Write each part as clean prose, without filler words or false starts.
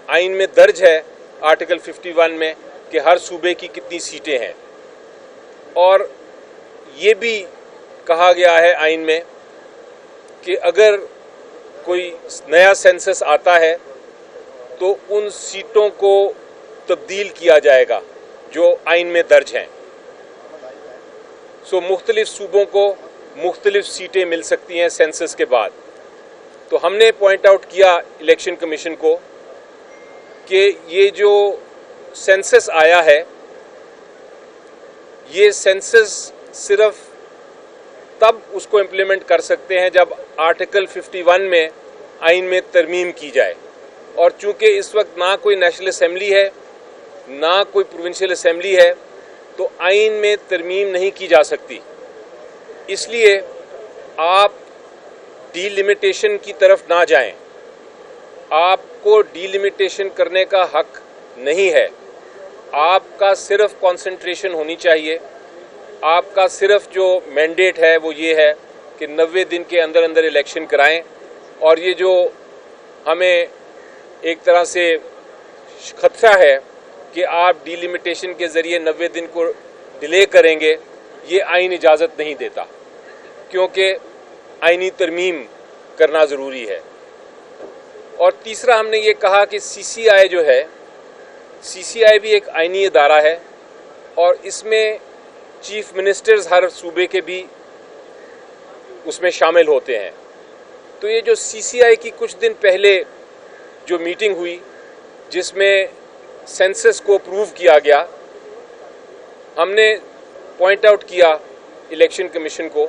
آئین میں درج ہے آرٹیکل 51 میں کہ ہر صوبے کی کتنی سیٹیں ہیں، اور یہ بھی کہا گیا ہے آئین میں کہ اگر کوئی نیا سینسس آتا ہے تو ان سیٹوں کو تبدیل کیا جائے گا جو آئین میں درج ہیں. مختلف صوبوں کو مختلف سیٹیں مل سکتی ہیں سینسس کے بعد. تو ہم نے پوائنٹ آؤٹ کیا الیکشن کمیشن کو کہ یہ جو سینسس آیا ہے یہ سینسس صرف تب اس کو امپلیمنٹ کر سکتے ہیں جب آرٹیکل 51 میں آئین میں ترمیم کی جائے، اور چونکہ اس وقت نہ کوئی نیشنل اسمبلی ہے نہ کوئی پروونشل اسمبلی ہے تو آئین میں ترمیم نہیں کی جا سکتی. اس لیے آپ ڈی لمیٹیشن کی طرف نہ جائیں. آپ کو ڈی لمیٹیشن کرنے کا حق نہیں ہے. آپ کا صرف کانسنٹریشن ہونی چاہیے. آپ کا صرف جو مینڈیٹ ہے وہ یہ ہے کہ 90 دن کے اندر اندر الیکشن کرائیں، اور یہ جو ہمیں ایک طرح سے خدشہ ہے کہ آپ ڈی لمیٹیشن کے ذریعے 90 دن کو ڈیلے کریں گے، یہ آئین اجازت نہیں دیتا، کیونکہ آئینی ترمیم کرنا ضروری ہے. اور تیسرا ہم نے یہ کہا کہ سی سی آئی جو ہے، سی سی آئی بھی ایک آئینی ادارہ ہے، اور اس میں چیف منسٹرز ہر صوبے کے بھی اس میں شامل ہوتے ہیں. تو یہ جو سی سی آئی کی کچھ دن پہلے جو میٹنگ ہوئی جس میں سینسس کو اپروو کیا گیا، ہم نے پوائنٹ آؤٹ کیا الیکشن کمیشن کو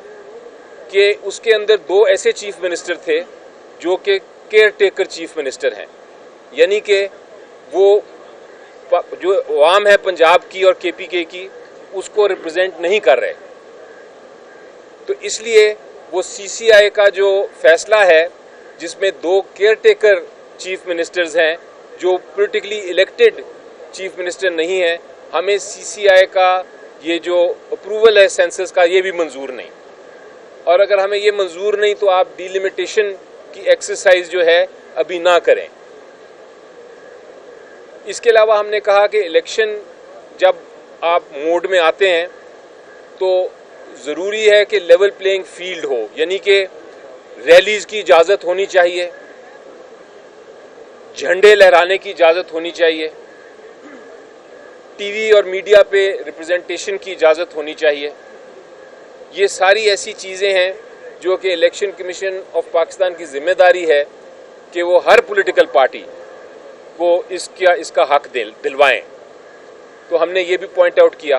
کہ اس کے اندر 2 ایسے چیف منسٹر تھے جو کہ کیئر ٹیکر چیف منسٹر ہیں، یعنی کہ وہ جو عوام ہے پنجاب کی اور کے پی کے کی اس کو ریپرزینٹ نہیں کر رہے. تو اس لیے وہ سی سی آئی کا جو فیصلہ ہے جس میں 2 کیئر ٹیکر چیف منسٹرز ہیں جو پولیٹیکلی الیکٹڈ چیف منسٹر نہیں ہیں، ہمیں سی سی آئی کا یہ جو اپروول ہے سینسس کا یہ بھی منظور نہیں. اور اگر ہمیں یہ منظور نہیں تو آپ ڈی لمیٹیشن کی ایکسرسائز جو ہے ابھی نہ کریں. اس کے علاوہ ہم نے کہا کہ الیکشن جب آپ موڈ میں آتے ہیں تو ضروری ہے کہ لیول پلینگ فیلڈ ہو، یعنی کہ ریلیز کی اجازت ہونی چاہیے، جھنڈے لہرانے کی اجازت ہونی چاہیے، ٹی وی اور میڈیا پہ ریپرزنٹیشن کی اجازت ہونی چاہیے. یہ ساری ایسی چیزیں ہیں جو کہ الیکشن کمیشن آف پاکستان کی ذمہ داری ہے کہ وہ ہر پولیٹیکل پارٹی کو اس کا حق دلوائیں. تو ہم نے یہ بھی پوائنٹ آؤٹ کیا.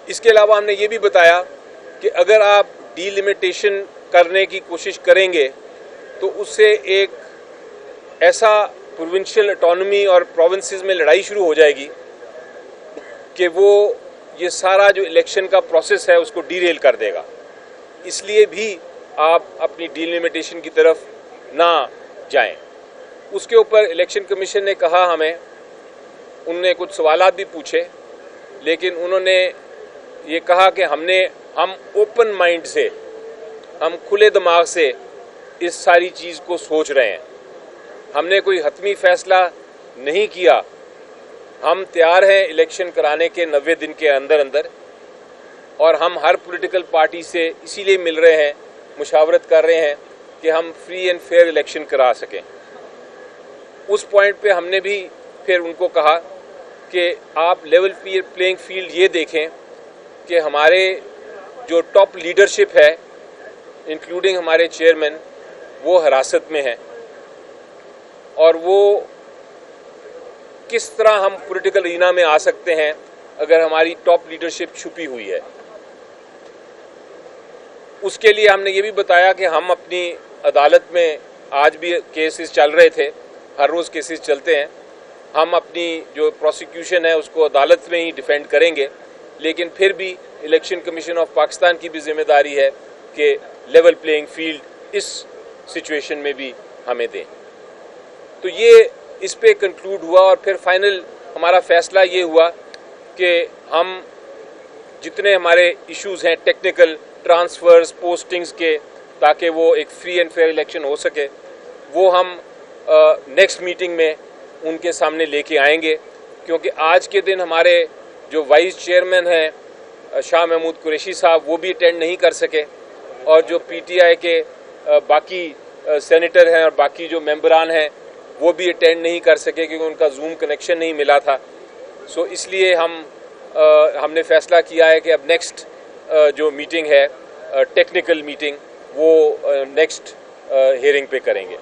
اس کے علاوہ ہم نے یہ بھی بتایا کہ اگر آپ ڈی لمیٹیشن کرنے کی کوشش کریں گے تو اس سے ایک ایسا پروونشل اٹانومی اور پروونسز میں لڑائی شروع ہو جائے گی کہ وہ یہ سارا جو الیکشن کا پروسیس ہے اس کو ڈی ریل کر دے گا. اس لیے بھی آپ اپنی ڈی لمیٹیشن کی طرف نہ جائیں. اس کے اوپر الیکشن کمیشن نے کہا ہمیں، انہوں نے کچھ سوالات بھی پوچھے، لیکن انہوں نے یہ کہا کہ ہم اوپن مائنڈ سے، ہم کھلے دماغ سے اس ساری چیز کو سوچ رہے ہیں. ہم نے کوئی حتمی فیصلہ نہیں کیا. ہم تیار ہیں الیکشن کرانے کے 90 دن کے اندر اندر، اور ہم ہر پولیٹیکل پارٹی سے اسی لیے مل رہے ہیں، مشاورت کر رہے ہیں کہ ہم فری اینڈ فیئر الیکشن کرا سکیں. اس پوائنٹ پہ ہم نے بھی پھر ان کو کہا کہ آپ لیول پلینگ فیلڈ یہ دیکھیں کہ ہمارے جو ٹاپ لیڈرشپ ہے انکلوڈنگ ہمارے چیئرمین وہ حراست میں ہیں، اور وہ کس طرح ہم پولیٹیکل ارینا میں آ سکتے ہیں اگر ہماری ٹاپ لیڈرشپ چھپی ہوئی ہے. اس کے لیے ہم نے یہ بھی بتایا کہ ہم اپنی عدالت میں آج بھی کیسز چل رہے تھے، ہر روز کیسز چلتے ہیں، ہم اپنی جو پروسیکیوشن ہے اس کو عدالت میں ہی ڈیفینڈ کریں گے، لیکن پھر بھی الیکشن کمیشن آف پاکستان کی بھی ذمہ داری ہے کہ لیول پلینگ فیلڈ اس سچویشن میں بھی ہمیں دیں. تو یہ اس پہ کنکلوڈ ہوا، اور پھر فائنل ہمارا فیصلہ یہ ہوا کہ ہم جتنے ہمارے ایشوز ہیں ٹیکنیکل ٹرانسفرز پوسٹنگز کے، تاکہ وہ ایک فری اینڈ فیئر الیکشن ہو سکے، وہ ہم नेक्स्ट मीटिंग में उनके सामने लेके आएंगे, क्योंकि आज के दिन हमारे जो वाइस चेयरमैन हैं शाह महमूद कुरैशी साहब वो भी अटेंड नहीं कर सके, और जो पीटीआई के बाकी सेनेटर हैं और बाकी जो मेंबरान हैं वो भी अटेंड नहीं कर सके क्योंकि उनका जूम कनेक्शन नहीं मिला था। सो इसलिए हमने फैसला किया है कि अब नेक्स्ट जो मीटिंग है टेक्निकल मीटिंग वो नेक्स्ट हियरिंग पे करेंगे।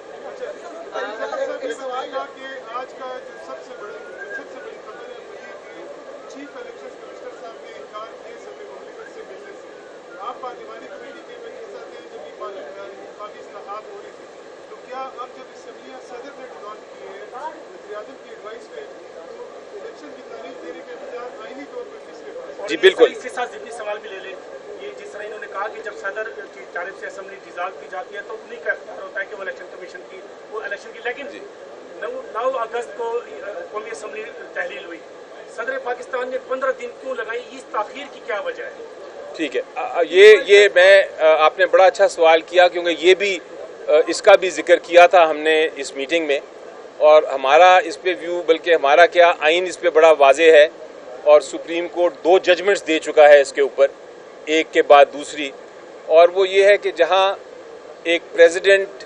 जी बिल्कुल। इसके साथ जितनी सवाल भी ले लें, ये जिस तरह इन्होंने कहा कि जब सदर की जानिब से असेंबली डिसॉल्व की जाती है तो उन्हीं का इख्तियार होता है कि वो इलेक्शन कमीशन की वो इलेक्शन की, लेकिन 9 अगस्त को कौमी असेंबली तहलील हुई, सदर पाकिस्तान ने 15 दिन क्यों लगाई, इस ताखीर की क्या वजह है? ठीक है, ये मैं आपने बड़ा अच्छा सवाल किया, क्योंकि ये भी इसका भी जिक्र किया था हमने इस मीटिंग में, और हमारा इस पे व्यू, बल्कि हमारा क्या आइन इस पे बड़ा वाज़ेह है, और सुप्रीम कोर्ट 2 जजमेंट्स दे चुका है इसके ऊपर, एक के बाद दूसरी, और वो ये है कि जहां एक प्रेसिडेंट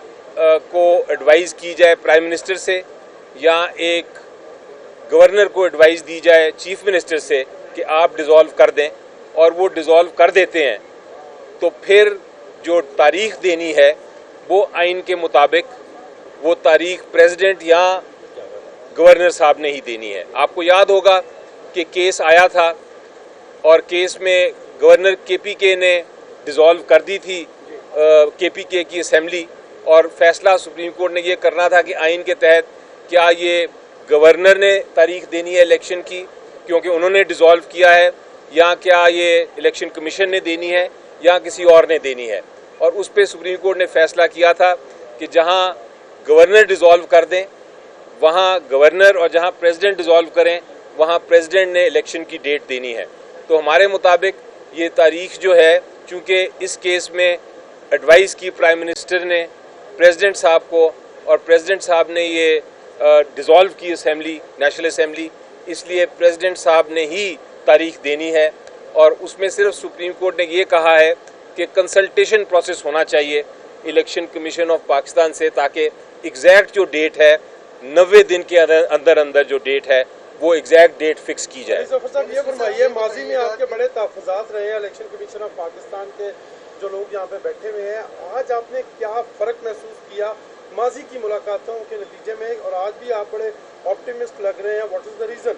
को एडवाइस की जाए प्राइम मिनिस्टर से, या एक गवर्नर को एडवाइस दी जाए चीफ मिनिस्टर से कि आप डिज़ोल्व कर दें, और वो डिज़ोल्व कर देते हैं, तो फिर जो तारीख देनी है वो आइन के मुताबिक वो तारीख प्रेसिडेंट या गवर्नर साहब ने ही देनी है। आपको याद होगा कि केस आया था और केस में गवर्नर केपीके ने डिसॉल्व कर दी थी केपीके की असेंबली, और फैसला सुप्रीम कोर्ट ने ये करना था कि आइन के तहत क्या ये गवर्नर ने तारीख देनी है इलेक्शन की क्योंकि उन्होंने डिसॉल्व किया है, या क्या ये इलेक्शन कमीशन ने देनी है या किसी और ने देनी है। और उस पर सुप्रीम कोर्ट ने फैसला किया था कि जहां गवर्नर डिसॉल्व कर दें वहां गवर्नर, और जहां प्रेसिडेंट डिसॉल्व करें वहां प्रेसिडेंट ने इलेक्शन की डेट देनी है। तो हमारे मुताबिक ये तारीख जो है, चूँकि इस केस में एडवाइस की प्राइम मिनिस्टर ने प्रेसिडेंट साहब को, और प्रेसिडेंट साहब ने ये डिसॉल्व की असेंबली, नेशनल असेंबली, इसलिए प्रेसिडेंट साहब ने ही तारीख देनी है। और उसमें सिर्फ सुप्रीम कोर्ट ने ये कहा है कि कंसल्टेशन प्रोसेस होना चाहिए इलेक्शन कमीशन ऑफ पाकिस्तान से, ताकि एग्जैक्ट जो डेट है 90 दिन के अंदर अंदर जो डेट है वो एग्जैक्ट डेट फिक्स की जाए। साहब ये फरमाइए, माजी में आपके बड़े तहफ़्फ़ुज़ात रहे हैं इलेक्शन कमीशन ऑफ पाकिस्तान के जो लोग यहाँ पे बैठे हुए हैं, आज आपने क्या फ़र्क महसूस किया माजी की मुलाकातों के नतीजे में, और आज भी आप बड़े ऑप्टिमिस्ट लग रहे हैं, व्हाट इज़ द रीज़न?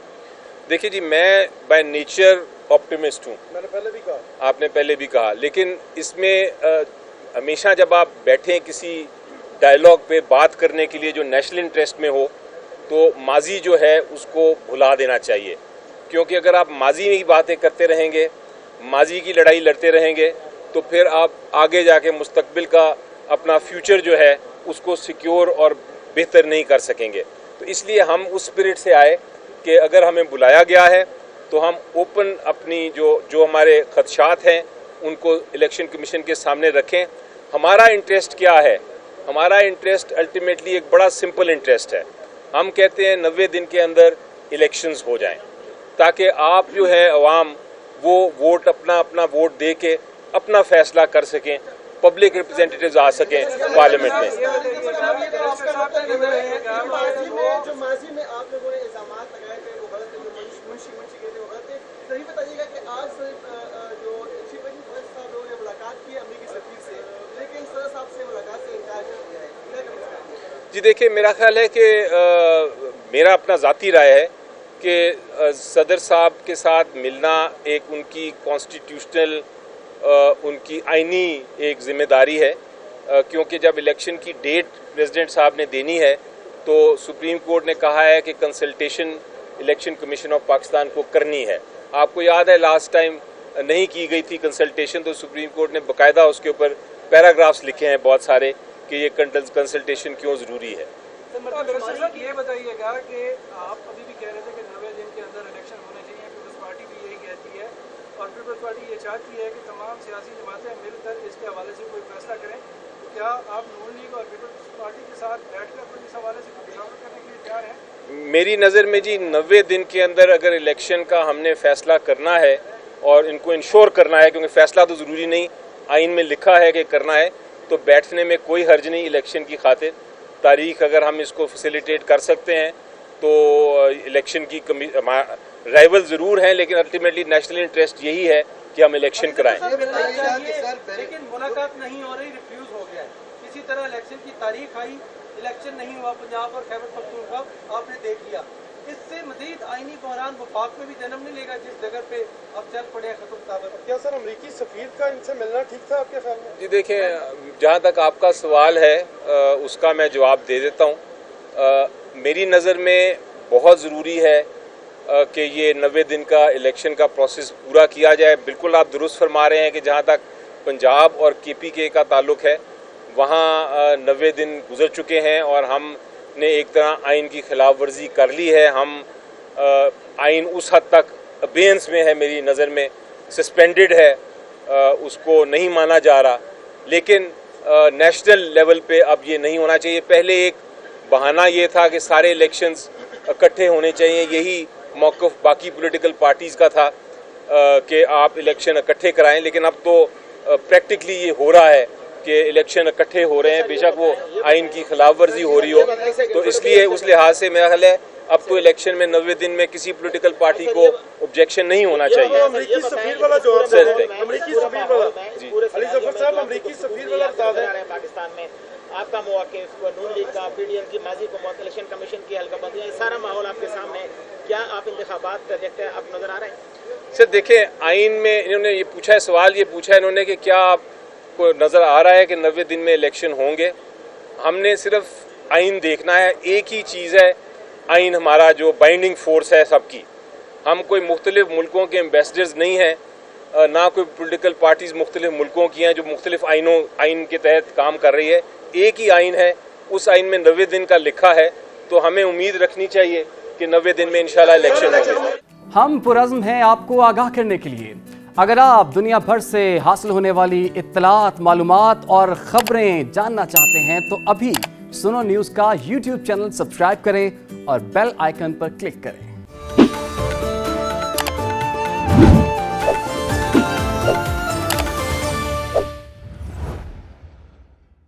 देखिए जी, मैं बाय नेचर ऑप्टिमिस्ट हूँ, मैंने पहले भी कहा, आपने पहले भी कहा, लेकिन इसमें हमेशा जब आप बैठें किसी डायलॉग पे बात करने के लिए जो नेशनल इंटरेस्ट में हो, तो माजी जो है उसको भुला देना चाहिए, क्योंकि अगर आप माजी में ही बातें करते रहेंगे, माजी की लड़ाई लड़ते रहेंगे, तो फिर आप आगे जाके मुस्तकबिल का अपना फ्यूचर जो है उसको सिक्योर और बेहतर नहीं कर सकेंगे। तो इसलिए हम उस स्पिरिट से आए कि अगर हमें बुलाया गया है तो हम ओपन अपनी जो हमारे खदशात हैं उनको इलेक्शन कमीशन के सामने रखें। हमारा इंटरेस्ट क्या है? हमारा इंटरेस्ट अल्टीमेटली एक बड़ा सिंपल इंटरेस्ट है। हम कहते हैं 90 दिन के अंदर इलेक्शंस हो जाएं, ताकि आप जो है अवाम वो वोट अपना वोट दे के अपना फैसला कर सकें, पब्लिक रिप्रेजेंटेटिव्स आ सकें पार्लियामेंट में। जी देखिए, मेरा ख्याल है कि मेरा अपना ज़ाती राय है कि सदर साहब के साथ मिलना एक उनकी कॉन्स्टिट्यूशनल उनकी आइनी एक ज़िम्मेदारी है, क्योंकि जब इलेक्शन की डेट प्रेसिडेंट साहब ने देनी है तो सुप्रीम कोर्ट ने कहा है कि consultation election commission of Pakistan को करनी है। आपको याद है लास्ट टाइम नहीं की गई थी कंसल्टेशन, तो सुप्रीम कोर्ट ने बाकायदा उसके ऊपर पैराग्राफ्स लिखे हैं बहुत सारे कि ये कंसल्टेशन क्यों ज़रूरी है। ये बताइएगा कि आप अभी भी कह रहे थे कि 90 दिन के अंदर इलेक्शन होने चाहिए, पीपल्स पार्टी भी यही कहती है, और पीपल्स पार्टी ये चाहती है कि तमाम सियासी जमातें मिलकर इसके हवाले से कोई फैसला करें। क्या आप नून लीग और पीपल्स पार्टी के साथ बैठकर इस हवाले से मुशावरा करने के लिए तैयार हैं? मेरी नज़र में जी 90 दिन के अंदर अगर इलेक्शन का हमने फैसला करना है और इनको इंश्योर करना है, क्योंकि फैसला तो ज़रूरी नहीं आइन में लिखा है कि करना है, तो बैठने में कोई हर्ज नहीं इलेक्शन की खातिर। तारीख अगर हम इसको फैसिलिटेट कर सकते हैं तो इलेक्शन की राइवल ज़रूर हैं, लेकिन अल्टीमेटली नेशनल इंटरेस्ट यही है कि हम इलेक्शन कराएं। लेकिन मुलाकात नहीं हो रही, रिफ्यूज हो गया है। इसी तरह इलेक्शन की तारीख आई, इलेक्शन नहीं हुआ पंजाब और खैबर पख्तूनख्वा, आपने देख लिया। इससे मजीद आईनी बहरान वफाक में भी जन्म नहीं लेगा जिस जगह पे अब चल पड़े हैं खत्म ताबत। क्या सर अमरीकी सफीर का इनसे मिलना ठीक था आपके ख्याल में? जी देखें, जहाँ तक आपका सवाल है उसका मैं जवाब दे देता हूँ। मेरी नज़र में बहुत ज़रूरी है कि ये 90 दिन का इलेक्शन का प्रोसेस पूरा किया जाए। बिल्कुल आप दुरुस्त फरमा रहे हैं कि जहाँ तक पंजाब और KPK का ताल्लुक़ है वहाँ 90 दिन गुजर चुके हैं और हमने एक तरह आइन की खिलाफ वर्जी कर ली है। हम आइन उस हद तक अबेंस में है, मेरी नज़र में सस्पेंडेड है, उसको नहीं माना जा रहा। लेकिन नेशनल लेवल पे अब ये नहीं होना चाहिए। पहले एक बहाना ये था कि सारे इलेक्शंस इकट्ठे होने चाहिए, यही मौक़िफ़ बाकी पॉलिटिकल पार्टीज़ का था कि आप इलेक्शन इकट्ठे कराएं, लेकिन अब तो प्रैक्टिकली ये हो रहा है कि इलेक्शन इकट्ठे हो रहे हैं, बेशक वो आइन की खिलाफ वर्जी हो रही हो। तो इसलिए उस लिहाज से मेरा ख्याल है अब तो इलेक्शन में 90 दिन में किसी पॉलिटिकल पार्टी को ऑब्जेक्शन नहीं होना चाहिए। अमरीकी सफीर वाला जवाब सर, दें। अमरीकी सफीर वाला अली जफर साहब, अमरीकी सफीर वाला बता दें। पाकिस्तान में आपका मौक़िफ़, नून लीग का, PDM की, माजी हुकूमत, इलेक्शन कमीशन की हल्काबंदियाँ, ये सारा माहौल आपके सामने है। क्या आप इंतखाबात देखते हैं, आप नज़र आ रहे हैं? सर देखें, आइन में इन्होंने ये पूछा है, सवाल ये पूछा है इन्होंने कि क्या आपको नज़र आ रहा है कि 90 दिन में इलेक्शन होंगे। हमने सिर्फ आइन देखना है, एक ही चीज़ है आइन हमारा जो बाइंडिंग फोर्स है सबकी। हम कोई मुख्तलिफ मुल्कों के एम्बेसडर्स नहीं हैं, ना कोई पॉलिटिकल पार्टीज़ मुख्तलिफ मुल्कों की हैं जो मुख्तलिफ आइन के तहत काम कर रही है। एक ही आइन है, उस आइन में 90 दिन का लिखा है, तो हमें उम्मीद रखनी चाहिए कि 90 दिन में इंशाल्लाह इलेक्शन होंगे। हम पुरज़्म हैं आपको आगाह करने के लिए। अगर आप दुनिया भर से हासिल होने वाली इत्तलात, मालूमात और ख़बरें जानना चाहते हैं तो अभी सुनो न्यूज़ का YouTube चैनल सब्सक्राइब करें और बेल आइकन पर क्लिक करें।